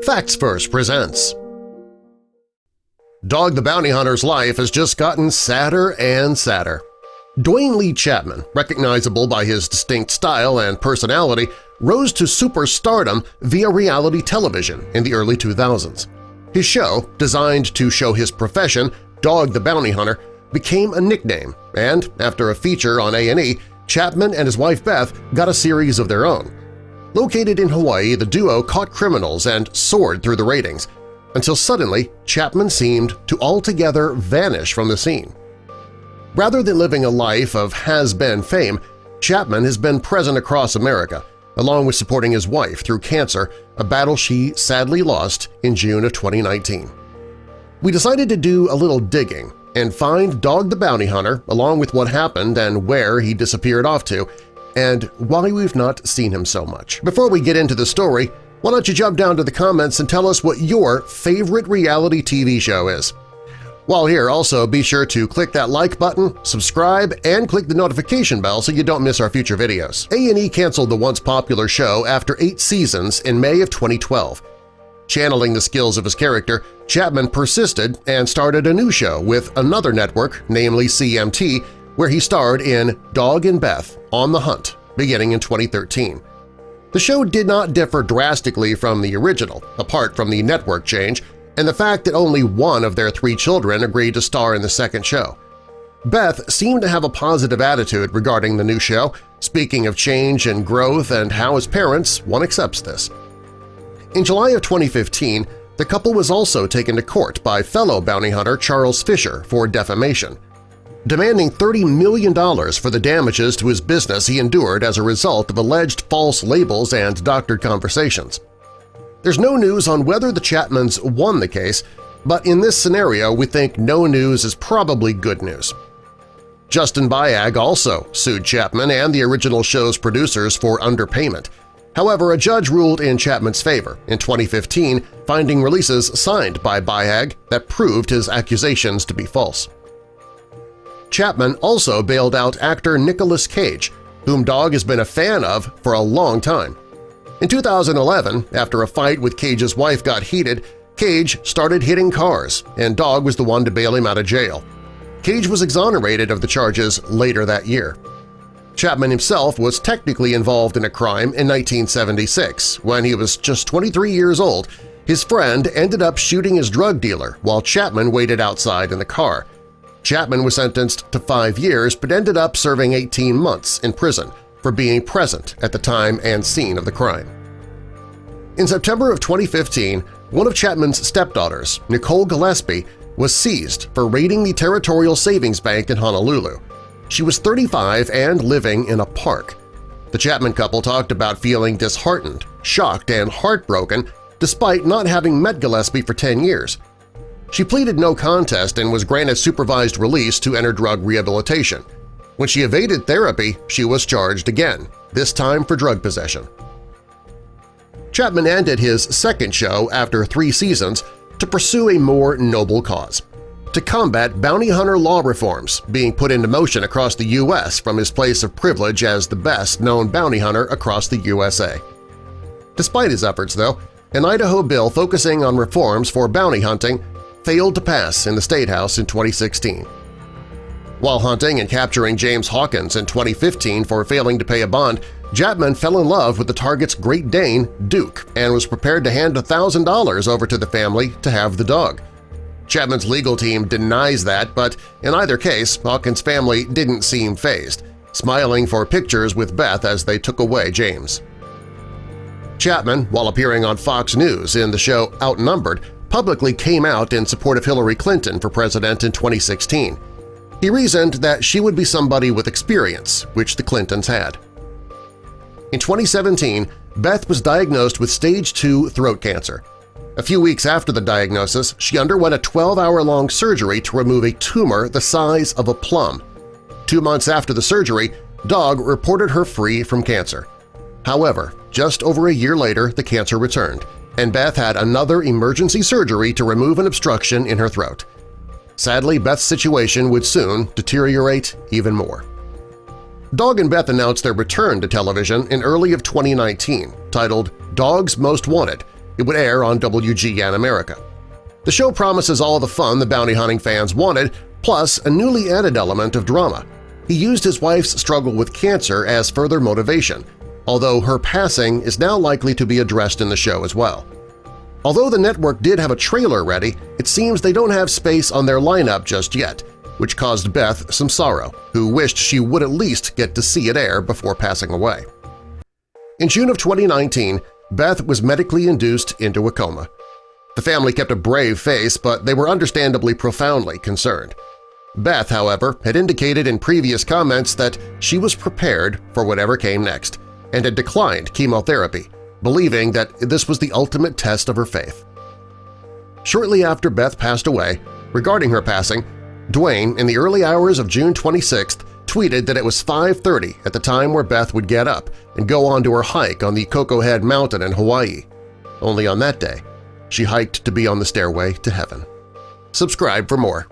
Facts First presents. Dog the Bounty Hunter's life has just gotten sadder and sadder. Dwayne Lee Chapman, recognizable by his distinct style and personality, rose to superstardom via reality television in the early 2000s. His show, designed to show his profession, Dog the Bounty Hunter, became a nickname, and after a feature on A&E, Chapman and his wife Beth got a series of their own. Located in Hawaii, the duo caught criminals and soared through the ratings, until suddenly Chapman seemed to altogether vanish from the scene. Rather than living a life of has-been fame, Chapman has been present across America, along with supporting his wife through cancer, a battle she sadly lost in June of 2019. We decided to do a little digging and find Dog the Bounty Hunter along with what happened and where he disappeared off to, and why we've not seen him so much. Before we get into the story, why don't you jump down to the comments and tell us what your favorite reality TV show is? While here, also be sure to click that like button, subscribe, and click the notification bell so you don't miss our future videos. A&E canceled the once popular show after 8 seasons in May of 2012. Channeling the skills of his character, Chapman persisted and started a new show with another network, namely CMT, where he starred in Dog and Beth on the Hunt, beginning in 2013. The show did not differ drastically from the original, apart from the network change and the fact that only one of their 3 children agreed to star in the second show. Beth seemed to have a positive attitude regarding the new show, speaking of change and growth and how as parents one accepts this. In July of 2015, the couple was also taken to court by fellow bounty hunter Charles Fisher for defamation, demanding $30 million for the damages to his business he endured as a result of alleged false labels and doctored conversations. There's no news on whether the Chapmans won the case, but in this scenario we think no news is probably good news. Justin Biag also sued Chapman and the original show's producers for underpayment. However, a judge ruled in Chapman's favor in 2015, finding releases signed by Biag that proved his accusations to be false. Chapman also bailed out actor Nicolas Cage, whom Dog has been a fan of for a long time. In 2011, after a fight with Cage's wife got heated, Cage started hitting cars, and Dog was the one to bail him out of jail. Cage was exonerated of the charges later that year. Chapman himself was technically involved in a crime in 1976. When he was just 23 years old, his friend ended up shooting his drug dealer while Chapman waited outside in the car. Chapman was sentenced to 5 years but ended up serving 18 months in prison for being present at the time and scene of the crime. In September of 2015, one of Chapman's stepdaughters, Nicole Gillespie, was seized for raiding the Territorial Savings Bank in Honolulu. She was 35 and living in a park. The Chapman couple talked about feeling disheartened, shocked, and heartbroken despite not having met Gillespie for 10 years. She pleaded no contest and was granted supervised release to enter drug rehabilitation. When she evaded therapy, she was charged again, this time for drug possession. Chapman ended his second show after 3 seasons to pursue a more noble cause – to combat bounty hunter law reforms being put into motion across the U.S. from his place of privilege as the best-known bounty hunter across the USA. Despite his efforts, though, an Idaho bill focusing on reforms for bounty hunting failed to pass in the State House in 2016. While hunting and capturing James Hawkins in 2015 for failing to pay a bond, Chapman fell in love with the target's Great Dane, Duke, and was prepared to hand $1,000 over to the family to have the dog. Chapman's legal team denies that, but in either case, Hawkins' family didn't seem fazed, smiling for pictures with Beth as they took away James. Chapman, while appearing on Fox News in the show Outnumbered, publicly came out in support of Hillary Clinton for president in 2016. He reasoned that she would be somebody with experience, which the Clintons had. In 2017, Beth was diagnosed with stage 2 throat cancer. A few weeks after the diagnosis, she underwent a 12-hour-long surgery to remove a tumor the size of a plum. 2 months after the surgery, Dog reported her free from cancer. However, just over a year later, the cancer returned, and Beth had another emergency surgery to remove an obstruction in her throat. Sadly, Beth's situation would soon deteriorate even more. Dog and Beth announced their return to television in early of 2019, titled Dog's Most Wanted, It would air on WGN America. The show promises all the fun the bounty hunting fans wanted, plus a newly added element of drama. He used his wife's struggle with cancer as further motivation, although her passing is now likely to be addressed in the show as well. Although the network did have a trailer ready, it seems they don't have space on their lineup just yet, which caused Beth some sorrow, who wished she would at least get to see it air before passing away. In June of 2019, Beth was medically induced into a coma. The family kept a brave face, but they were understandably profoundly concerned. Beth, however, had indicated in previous comments that she was prepared for whatever came next and had declined chemotherapy, believing that this was the ultimate test of her faith. Shortly after Beth passed away, regarding her passing, Dwayne, in the early hours of June 26th, tweeted that it was 5:30 at the time where Beth would get up and go on to her hike on the Coco Head Mountain in Hawaii. Only on that day, she hiked to be on the stairway to heaven. Subscribe for more.